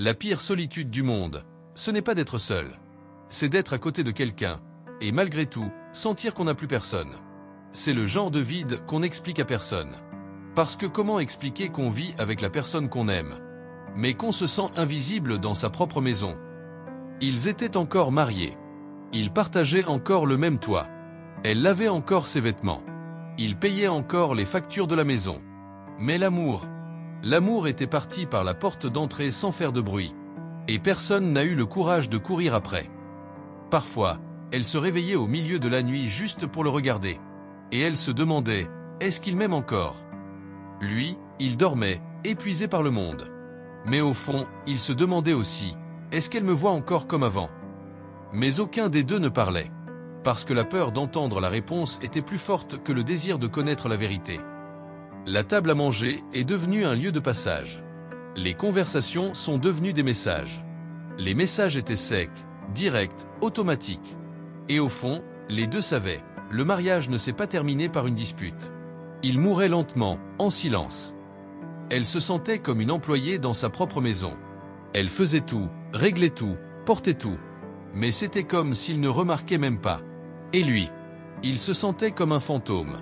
La pire solitude du monde, ce n'est pas d'être seul. C'est d'être à côté de quelqu'un, et malgré tout, sentir qu'on n'a plus personne. C'est le genre de vide qu'on n'explique à personne. Parce que comment expliquer qu'on vit avec la personne qu'on aime, mais qu'on se sent invisible dans sa propre maison? Ils étaient encore mariés. Ils partageaient encore le même toit. Elle lavait encore ses vêtements. Ils payaient encore les factures de la maison. Mais l'amour était parti par la porte d'entrée sans faire de bruit. Et personne n'a eu le courage de courir après. Parfois, elle se réveillait au milieu de la nuit juste pour le regarder. Et elle se demandait, est-ce qu'il m'aime encore? Lui, il dormait, épuisé par le monde. Mais au fond, il se demandait aussi, est-ce qu'elle me voit encore comme avant? Mais aucun des deux ne parlait. Parce que la peur d'entendre la réponse était plus forte que le désir de connaître la vérité. La table à manger est devenue un lieu de passage. Les conversations sont devenues des messages. Les messages étaient secs, directs, automatiques. Et au fond, les deux savaient, le mariage ne s'est pas terminé par une dispute. Il mourait lentement, en silence. Elle se sentait comme une employée dans sa propre maison. Elle faisait tout, réglait tout, portait tout. Mais c'était comme s'il ne remarquait même pas. Et lui, il se sentait comme un fantôme.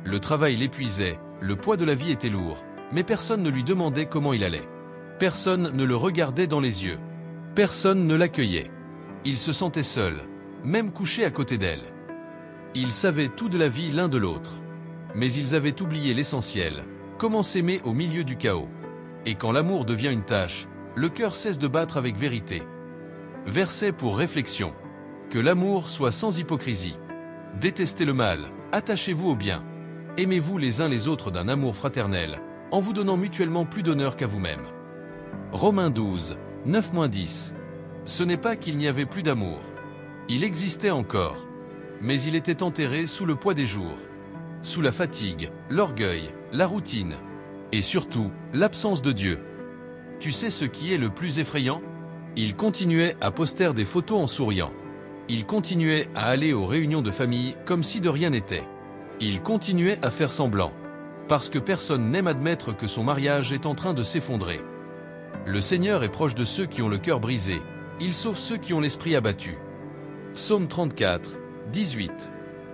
Le travail l'épuisait, le poids de la vie était lourd, mais personne ne lui demandait comment il allait. Personne ne le regardait dans les yeux. Personne ne l'accueillait. Il se sentait seul, même couché à côté d'elle. Ils savaient tout de la vie l'un de l'autre. Mais ils avaient oublié l'essentiel, comment s'aimer au milieu du chaos. Et quand l'amour devient une tâche, le cœur cesse de battre avec vérité. Verset pour réflexion. Que l'amour soit sans hypocrisie. Détestez le mal, attachez-vous au bien. Aimez-vous les uns les autres d'un amour fraternel, en vous donnant mutuellement plus d'honneur qu'à vous-même. Romains 12, 9-10. Ce n'est pas qu'il n'y avait plus d'amour. Il existait encore. Mais il était enterré sous le poids des jours. Sous la fatigue, l'orgueil, la routine. Et surtout, l'absence de Dieu. Tu sais ce qui est le plus effrayant? Il continuait à poster des photos en souriant. Il continuait à aller aux réunions de famille comme si de rien n'était. Il continuait à faire semblant. Parce que personne n'aime admettre que son mariage est en train de s'effondrer. Le Seigneur est proche de ceux qui ont le cœur brisé. Il sauve ceux qui ont l'esprit abattu. Psaume 34, 18.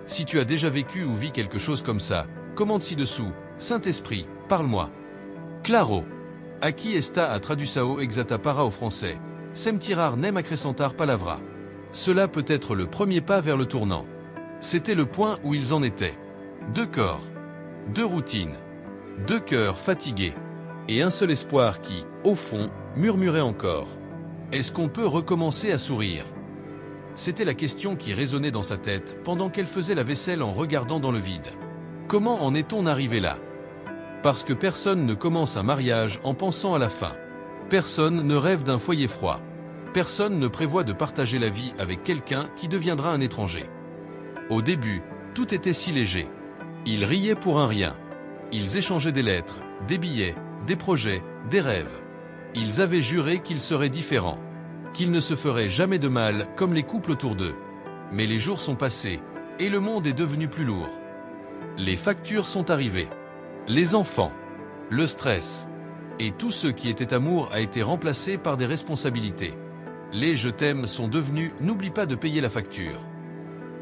Si tu as déjà vécu ou vis quelque chose comme ça, commente ci-dessous. Saint-Esprit, parle-moi. Claro. Aqui está a tradução exata para o français. Sem tirar nem acrescentar palavra. Cela peut être le premier pas vers le tournant. C'était le point où ils en étaient. 2 corps, 2 routines, 2 cœurs fatigués, et un seul espoir qui, au fond, murmurait encore. Est-ce qu'on peut recommencer à sourire? C'était la question qui résonnait dans sa tête pendant qu'elle faisait la vaisselle en regardant dans le vide. Comment en est-on arrivé là? Parce que personne ne commence un mariage en pensant à la fin. Personne ne rêve d'un foyer froid. Personne ne prévoit de partager la vie avec quelqu'un qui deviendra un étranger. Au début, tout était si léger. Ils riaient pour un rien. Ils échangeaient des lettres, des billets, des projets, des rêves. Ils avaient juré qu'ils seraient différents, qu'ils ne se feraient jamais de mal comme les couples autour d'eux. Mais les jours sont passés, et le monde est devenu plus lourd. Les factures sont arrivées. Les enfants, le stress, et tout ce qui était amour a été remplacé par des responsabilités. Les « je t'aime » sont devenus « n'oublie pas de payer la facture ».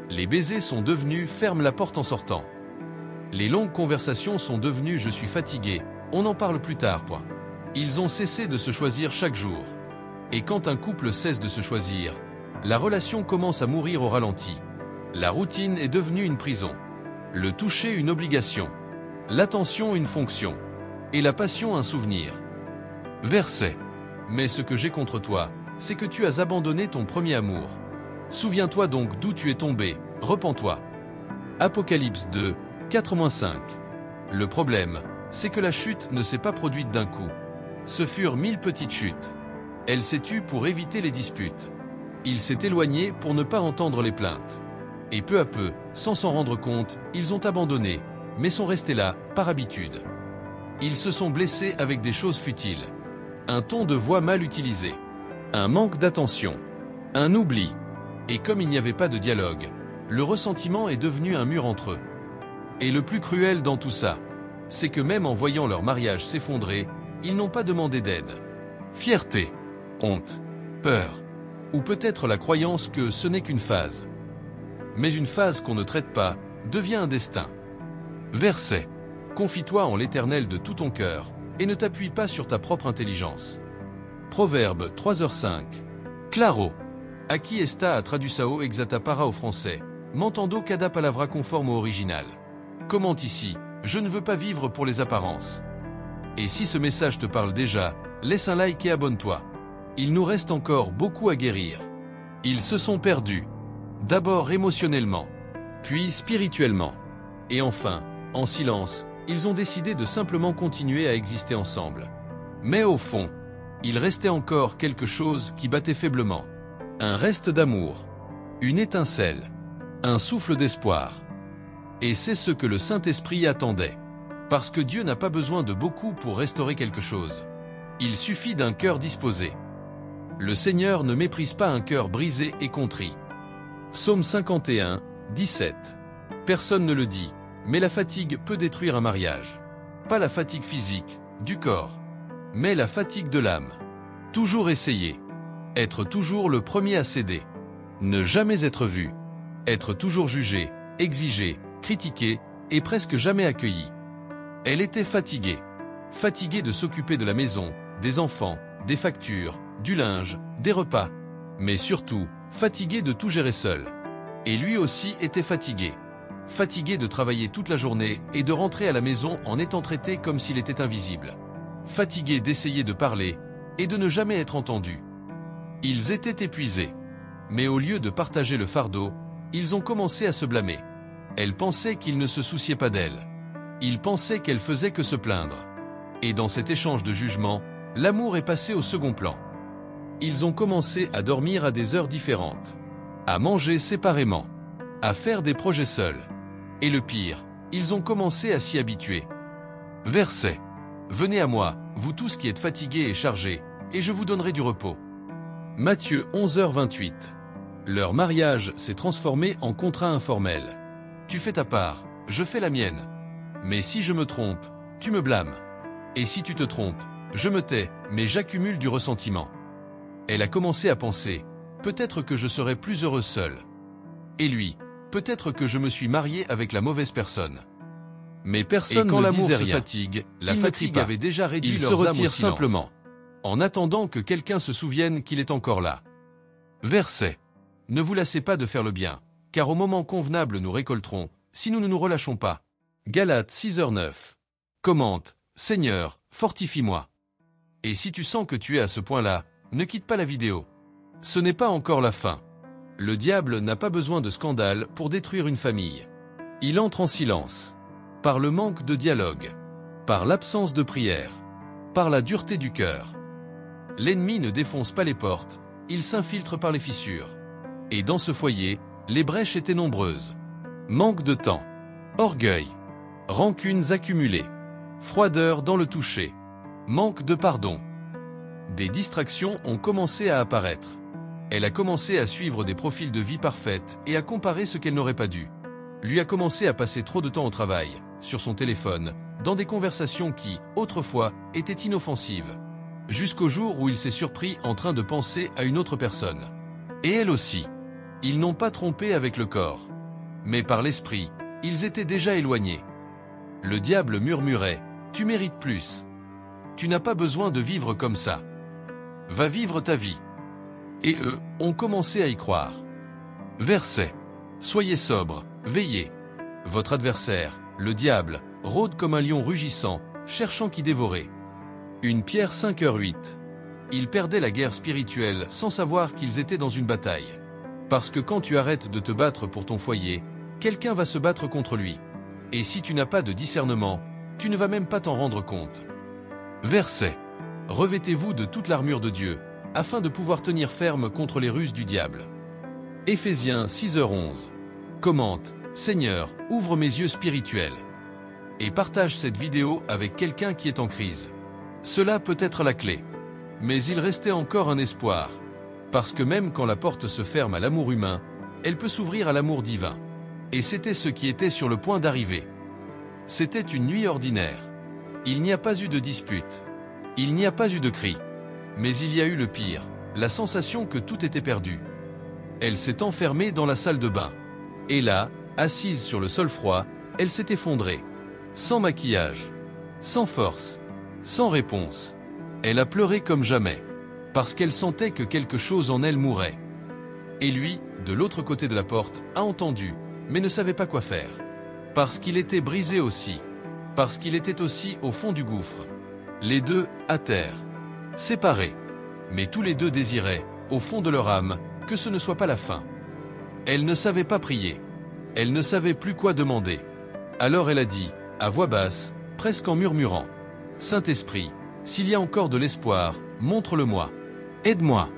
Les baisers sont devenus « ferme la porte en sortant ». Les longues conversations sont devenues « je suis fatigué, on en parle plus tard ». Ils ont cessé de se choisir chaque jour. Et quand un couple cesse de se choisir, la relation commence à mourir au ralenti. La routine est devenue une prison. Le toucher une obligation. L'attention une fonction. Et la passion un souvenir. Verset. Mais ce que j'ai contre toi, c'est que tu as abandonné ton premier amour. Souviens-toi donc d'où tu es tombé, repens-toi. Apocalypse 2, 4-5. Le problème, c'est que la chute ne s'est pas produite d'un coup. Ce furent 1000 petites chutes. Elle s'est tue pour éviter les disputes. Il s'est éloigné pour ne pas entendre les plaintes. Et peu à peu, sans s'en rendre compte, ils ont abandonné, mais sont restés là, par habitude. Ils se sont blessés avec des choses futiles. Un ton de voix mal utilisé. Un manque d'attention. Un oubli. Et comme il n'y avait pas de dialogue, le ressentiment est devenu un mur entre eux. Et le plus cruel dans tout ça, c'est que même en voyant leur mariage s'effondrer, ils n'ont pas demandé d'aide. Fierté. honte, peur, ou peut-être la croyance que ce n'est qu'une phase. Mais une phase qu'on ne traite pas devient un destin. Verset. Confie-toi en l'Éternel de tout ton cœur, et ne t'appuie pas sur ta propre intelligence. Proverbe 3h05. Claro. Aqui está a tradução exata para o français, m'entendo cada palavra conforme au original. Commente ici, je ne veux pas vivre pour les apparences. Et si ce message te parle déjà, laisse un like et abonne-toi. Il nous reste encore beaucoup à guérir. Ils se sont perdus. D'abord émotionnellement, puis spirituellement. Et enfin, en silence, ils ont décidé de simplement continuer à exister ensemble. Mais au fond, il restait encore quelque chose qui battait faiblement. Un reste d'amour, une étincelle, un souffle d'espoir. Et c'est ce que le Saint-Esprit attendait. Parce que Dieu n'a pas besoin de beaucoup pour restaurer quelque chose. Il suffit d'un cœur disposé. Le Seigneur ne méprise pas un cœur brisé et contrit. Psaume 51, 17. Personne ne le dit, mais la fatigue peut détruire un mariage. Pas la fatigue physique, du corps, mais la fatigue de l'âme. Toujours essayer. Être toujours le premier à céder. Ne jamais être vu. Être toujours jugé, exigé, critiqué, et presque jamais accueilli. Elle était fatiguée. Fatiguée de s'occuper de la maison, des enfants, des factures, du linge, des repas. Mais surtout, fatiguée de tout gérer seule. Et lui aussi était fatigué. Fatigué de travailler toute la journée et de rentrer à la maison en étant traité comme s'il était invisible. Fatigué d'essayer de parler et de ne jamais être entendu. Ils étaient épuisés. Mais au lieu de partager le fardeau, ils ont commencé à se blâmer. Elle pensait qu'il ne se souciait pas d'elle. Il pensait qu'elle faisait que se plaindre. Et dans cet échange de jugement, l'amour est passé au second plan. Ils ont commencé à dormir à des heures différentes, à manger séparément, à faire des projets seuls. Et le pire, ils ont commencé à s'y habituer. Verset. Venez à moi, vous tous qui êtes fatigués et chargés, et je vous donnerai du repos. Matthieu 11h28. Leur mariage s'est transformé en contrat informel. Tu fais ta part, je fais la mienne. Mais si je me trompe, tu me blâmes. Et si tu te trompes, je me tais, mais j'accumule du ressentiment. Elle a commencé à penser, peut-être que je serai plus heureuse seule. Et lui, peut-être que je me suis mariée avec la mauvaise personne. Mais personne ne disait rien. Fatigue, la fatigue avait déjà réduit leurs âmes au silence. Simplement, en attendant que quelqu'un se souvienne qu'il est encore là. Verset. Ne vous lassez pas de faire le bien, car au moment convenable nous récolterons, si nous ne nous relâchons pas. Galates 6h09. Commente, Seigneur, fortifie-moi. Et si tu sens que tu es à ce point-là, ne quitte pas la vidéo. Ce n'est pas encore la fin. Le diable n'a pas besoin de scandale pour détruire une famille. Il entre en silence. Par le manque de dialogue. Par l'absence de prière. Par la dureté du cœur. L'ennemi ne défonce pas les portes, il s'infiltre par les fissures. Et dans ce foyer, les brèches étaient nombreuses. Manque de temps. Orgueil. Rancunes accumulées. Froideur dans le toucher. Manque de pardon. Des distractions ont commencé à apparaître. Elle a commencé à suivre des profils de vie parfaite et à comparer ce qu'elle n'aurait pas dû. Lui a commencé à passer trop de temps au travail, sur son téléphone, dans des conversations qui, autrefois, étaient inoffensives. Jusqu'au jour où il s'est surpris en train de penser à une autre personne. Et elle aussi. Ils n'ont pas trompé avec le corps. Mais par l'esprit, ils étaient déjà éloignés. Le diable murmurait, « Tu mérites plus. Tu n'as pas besoin de vivre comme ça. Va vivre ta vie. » Et eux ont commencé à y croire. Verset. Soyez sobres, veillez. Votre adversaire, le diable, rôde comme un lion rugissant, cherchant qui dévorer. Une Pierre 5h08. Ils perdaient la guerre spirituelle sans savoir qu'ils étaient dans une bataille. Parce que quand tu arrêtes de te battre pour ton foyer, quelqu'un va se battre contre lui. Et si tu n'as pas de discernement, tu ne vas même pas t'en rendre compte. Verset. Revêtez-vous de toute l'armure de Dieu, afin de pouvoir tenir ferme contre les ruses du diable. Éphésiens 6h11. Commente, Seigneur, ouvre mes yeux spirituels. Et partage cette vidéo avec quelqu'un qui est en crise. Cela peut être la clé. Mais il restait encore un espoir. Parce que même quand la porte se ferme à l'amour humain, elle peut s'ouvrir à l'amour divin. Et c'était ce qui était sur le point d'arriver. C'était une nuit ordinaire. Il n'y a pas eu de dispute. Il n'y a pas eu de cris. Mais il y a eu le pire, la sensation que tout était perdu. Elle s'est enfermée dans la salle de bain. Et là, assise sur le sol froid, elle s'est effondrée. Sans maquillage, sans force, sans réponse. Elle a pleuré comme jamais, parce qu'elle sentait que quelque chose en elle mourait. Et lui, de l'autre côté de la porte, a entendu, mais ne savait pas quoi faire. Parce qu'il était brisé aussi. Parce qu'il était aussi au fond du gouffre. Les deux, à terre. Séparés. Mais tous les deux désiraient, au fond de leur âme, que ce ne soit pas la fin. Elle ne savait pas prier. Elle ne savait plus quoi demander. Alors elle a dit, à voix basse, presque en murmurant, « Saint-Esprit, s'il y a encore de l'espoir, montre-le-moi. Aide-moi.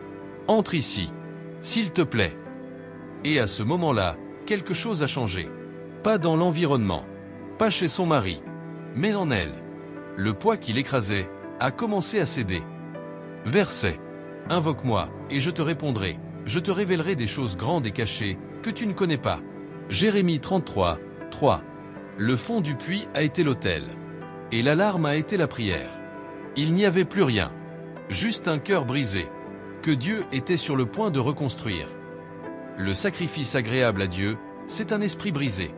Entre ici. S'il te plaît. » Et à ce moment-là, quelque chose a changé. Pas dans l'environnement, pas chez son mari, mais en elle. Le poids qui l'écrasait a commencé à céder. Verset. Invoque-moi, et je te répondrai. Je te révélerai des choses grandes et cachées que tu ne connais pas. Jérémie 33, 3. Le fond du puits a été l'autel. Et l'alarme a été la prière. Il n'y avait plus rien. Juste un cœur brisé. Que Dieu était sur le point de reconstruire. Le sacrifice agréable à Dieu, c'est un esprit brisé.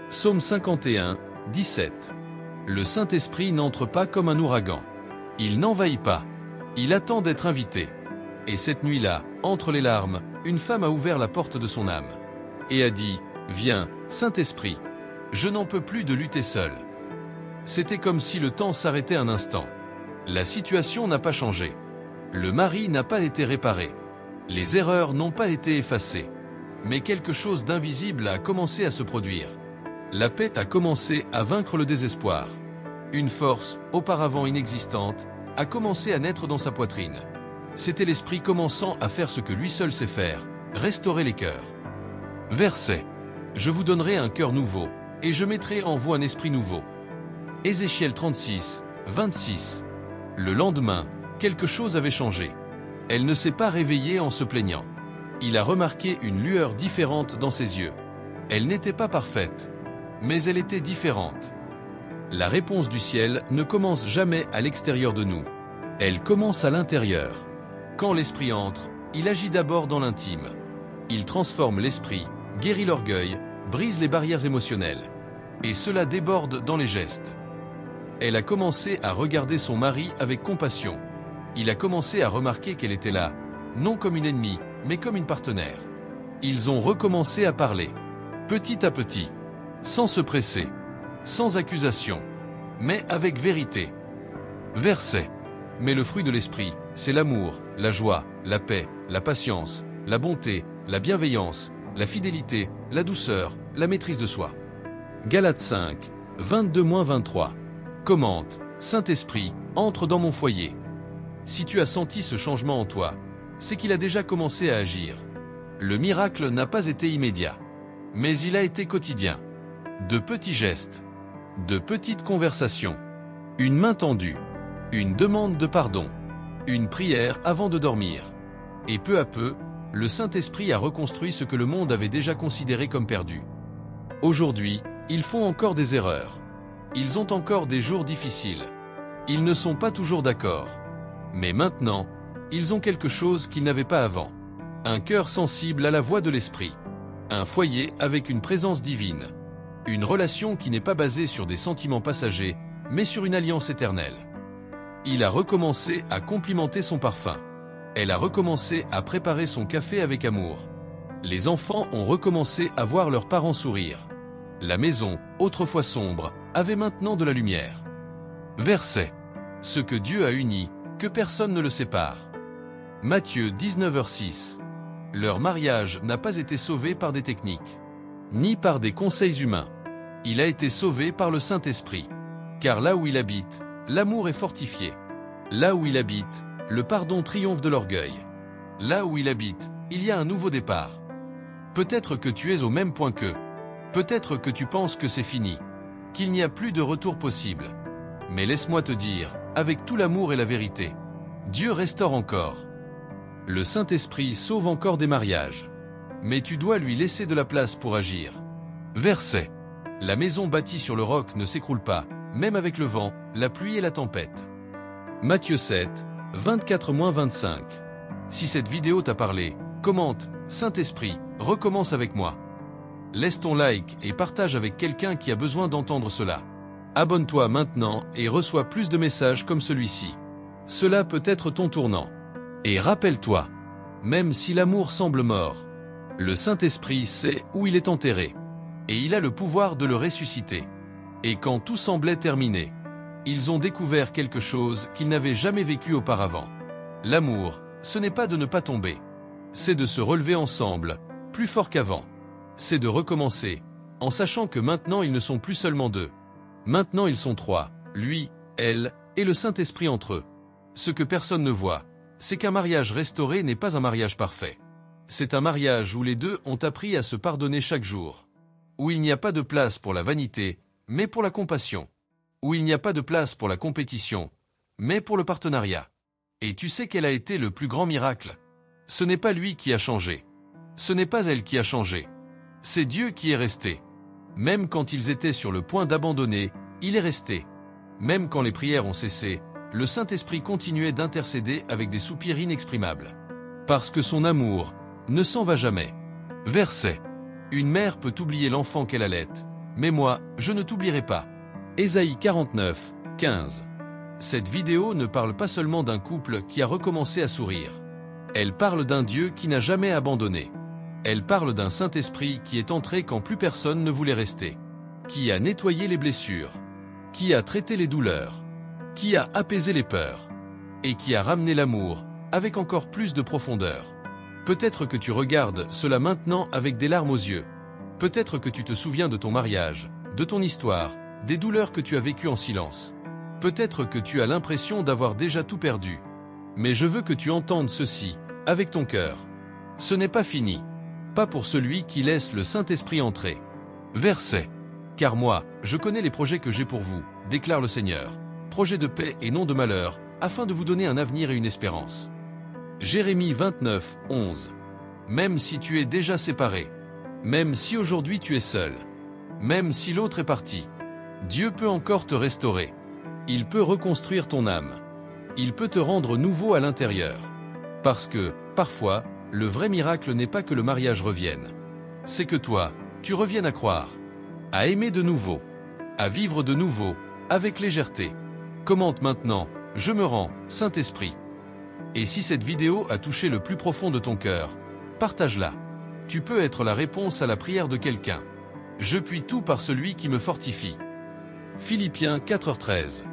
Psaume 51, 17. Le Saint-Esprit n'entre pas comme un ouragan. Il n'envahit pas. Il attend d'être invité. Et cette nuit-là, entre les larmes, une femme a ouvert la porte de son âme. Et a dit, « Viens, Saint-Esprit, je n'en peux plus de lutter seul. » C'était comme si le temps s'arrêtait un instant. La situation n'a pas changé. Le mari n'a pas été réparé. Les erreurs n'ont pas été effacées. Mais quelque chose d'invisible a commencé à se produire. La paix a commencé à vaincre le désespoir. Une force, auparavant inexistante, a commencé à naître dans sa poitrine. C'était l'esprit commençant à faire ce que lui seul sait faire, restaurer les cœurs. Verset. Je vous donnerai un cœur nouveau, et je mettrai en vous un esprit nouveau. Ézéchiel 36, 26. Le lendemain, quelque chose avait changé. Elle ne s'est pas réveillée en se plaignant. Il a remarqué une lueur différente dans ses yeux. Elle n'était pas parfaite, mais elle était différente. La réponse du ciel ne commence jamais à l'extérieur de nous. Elle commence à l'intérieur. Quand l'esprit entre, il agit d'abord dans l'intime. Il transforme l'esprit, guérit l'orgueil, brise les barrières émotionnelles. Et cela déborde dans les gestes. Elle a commencé à regarder son mari avec compassion. Il a commencé à remarquer qu'elle était là, non comme une ennemie, mais comme une partenaire. Ils ont recommencé à parler, petit à petit, sans se presser, sans accusation, mais avec vérité. Verset. Mais le fruit de l'esprit, c'est l'amour, la joie, la paix, la patience, la bonté, la bienveillance, la fidélité, la douceur, la maîtrise de soi. Galates 5, 22-23. Commente, Saint-Esprit, entre dans mon foyer. Si tu as senti ce changement en toi, c'est qu'il a déjà commencé à agir. Le miracle n'a pas été immédiat, mais il a été quotidien. De petits gestes, de petites conversations, une main tendue, une demande de pardon, une prière avant de dormir. Et peu à peu, le Saint-Esprit a reconstruit ce que le monde avait déjà considéré comme perdu. Aujourd'hui, ils font encore des erreurs. Ils ont encore des jours difficiles. Ils ne sont pas toujours d'accord. Mais maintenant, ils ont quelque chose qu'ils n'avaient pas avant. Un cœur sensible à la voix de l'Esprit. Un foyer avec une présence divine. Une relation qui n'est pas basée sur des sentiments passagers, mais sur une alliance éternelle. Il a recommencé à complimenter son parfum. Elle a recommencé à préparer son café avec amour. Les enfants ont recommencé à voir leurs parents sourire. La maison, autrefois sombre, avait maintenant de la lumière. Verset. Ce que Dieu a uni, que personne ne le sépare. Matthieu 19h06. Leur mariage n'a pas été sauvé par des techniques, ni par des conseils humains. Il a été sauvé par le Saint-Esprit. Car là où il habite, l'amour est fortifié. Là où il habite, le pardon triomphe de l'orgueil. Là où il habite, il y a un nouveau départ. Peut-être que tu es au même point qu'eux. Peut-être que tu penses que c'est fini, qu'il n'y a plus de retour possible. Mais laisse-moi te dire, avec tout l'amour et la vérité, Dieu restaure encore. Le Saint-Esprit sauve encore des mariages. Mais tu dois lui laisser de la place pour agir. Verset. La maison bâtie sur le roc ne s'écroule pas, même avec le vent, la pluie et la tempête. Matthieu 7, 24-25. Si cette vidéo t'a parlé, commente, Saint-Esprit, recommence avec moi. Laisse ton like et partage avec quelqu'un qui a besoin d'entendre cela. Abonne-toi maintenant et reçois plus de messages comme celui-ci. Cela peut être ton tournant. Et rappelle-toi, même si l'amour semble mort, le Saint-Esprit sait où il est enterré. Et il a le pouvoir de le ressusciter. Et quand tout semblait terminé, ils ont découvert quelque chose qu'ils n'avaient jamais vécu auparavant. L'amour, ce n'est pas de ne pas tomber. C'est de se relever ensemble, plus fort qu'avant. C'est de recommencer, en sachant que maintenant ils ne sont plus seulement deux. Maintenant ils sont trois, lui, elle, et le Saint-Esprit entre eux. Ce que personne ne voit, c'est qu'un mariage restauré n'est pas un mariage parfait. C'est un mariage où les deux ont appris à se pardonner chaque jour. Où il n'y a pas de place pour la vanité, mais pour la compassion. Où il n'y a pas de place pour la compétition, mais pour le partenariat. Et tu sais quel a été le plus grand miracle? Ce n'est pas lui qui a changé. Ce n'est pas elle qui a changé. C'est Dieu qui est resté. Même quand ils étaient sur le point d'abandonner, il est resté. Même quand les prières ont cessé, le Saint-Esprit continuait d'intercéder avec des soupirs inexprimables. Parce que son amour ne s'en va jamais. Verset. Une mère peut oublier l'enfant qu'elle allait, mais moi, je ne t'oublierai pas. Ésaïe 49, 15. Cette vidéo ne parle pas seulement d'un couple qui a recommencé à sourire. Elle parle d'un Dieu qui n'a jamais abandonné. Elle parle d'un Saint-Esprit qui est entré quand plus personne ne voulait rester. Qui a nettoyé les blessures. Qui a traité les douleurs. Qui a apaisé les peurs. Et qui a ramené l'amour, avec encore plus de profondeur. Peut-être que tu regardes cela maintenant avec des larmes aux yeux. Peut-être que tu te souviens de ton mariage, de ton histoire, des douleurs que tu as vécues en silence. Peut-être que tu as l'impression d'avoir déjà tout perdu. Mais je veux que tu entendes ceci, avec ton cœur. Ce n'est pas fini. Pas pour celui qui laisse le Saint-Esprit entrer. Verset. Car moi, je connais les projets que j'ai pour vous, déclare le Seigneur. Projets de paix et non de malheur, afin de vous donner un avenir et une espérance. Jérémie 29, 11. Même si tu es déjà séparé, même si aujourd'hui tu es seul, même si l'autre est parti, Dieu peut encore te restaurer. Il peut reconstruire ton âme. Il peut te rendre nouveau à l'intérieur. Parce que, parfois, le vrai miracle n'est pas que le mariage revienne. C'est que toi, tu reviennes à croire, à aimer de nouveau, à vivre de nouveau, avec légèreté. Commente maintenant, je me rends, Saint-Esprit. Et si cette vidéo a touché le plus profond de ton cœur, partage-la. Tu peux être la réponse à la prière de quelqu'un. Je puis tout par celui qui me fortifie. Philippiens 4h13.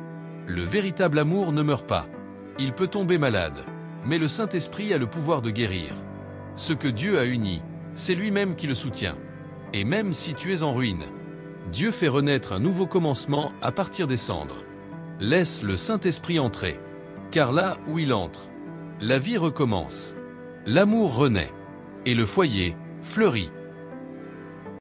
Le véritable amour ne meurt pas. Il peut tomber malade, mais le Saint-Esprit a le pouvoir de guérir. Ce que Dieu a uni, c'est lui-même qui le soutient. Et même si tu es en ruine, Dieu fait renaître un nouveau commencement à partir des cendres. Laisse le Saint-Esprit entrer. Car là où il entre, la vie recommence. L'amour renaît. Et le foyer fleurit.